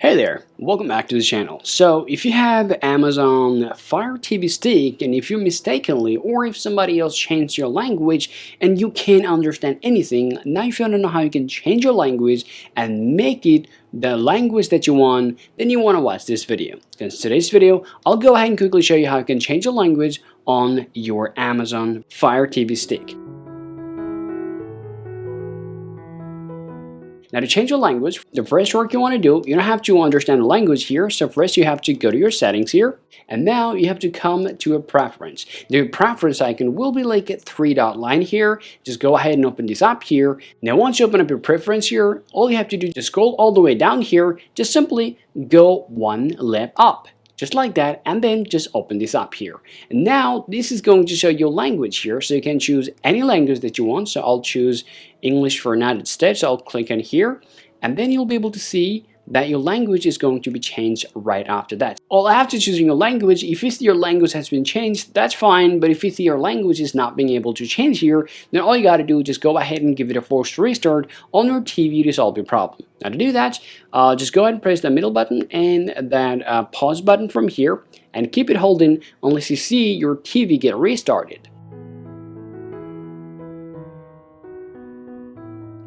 Hey there, welcome back to the channel. So if you have Amazon Fire TV Stick and if you mistakenly or if somebody else changed your language and you can't understand anything, now if you want to know how you can change your language and make it the language that you want, then you want to watch this video. Because today's video, I'll go ahead and quickly show you how you can change your language on your Amazon Fire TV Stick. Now to change your language, the first work you want to do, you don't have to understand the language here. So first you have to go to your settings here. And now you have to come to a preference. The preference icon will be like a three-dot line here. Just go ahead and open this up here. Now once you open up your preference here, all you have to do is just scroll all the way down here. Just simply go one level up. Just like that, and then just open this up here. And now this is going to show you language here, so you can choose any language that you want. So I'll choose English for United States. So I'll click on here, and then you'll be able to see that your language is going to be changed right after that. All after choosing your language, if you see your language has been changed, that's fine. But if you see your language is not being able to change here, then all you got to do is just go ahead and give it a forced restart on your TV to solve your problem. Now to do that, just go ahead and press the middle button and that pause button from here and keep it holding unless you see your TV get restarted.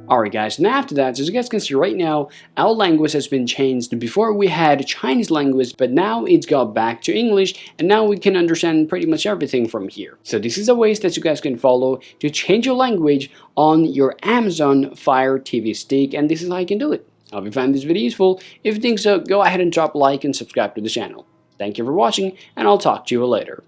Alright guys, and after that, as you guys can see right now, our language has been changed. Before we had Chinese language, but now it's got back to English, and now we can understand pretty much everything from here. So this is a way that you guys can follow to change your language on your Amazon Fire TV Stick, and this is how you can do it. I hope you found this video useful. If you think so, go ahead and drop a like and subscribe to the channel. Thank you for watching, and I'll talk to you later.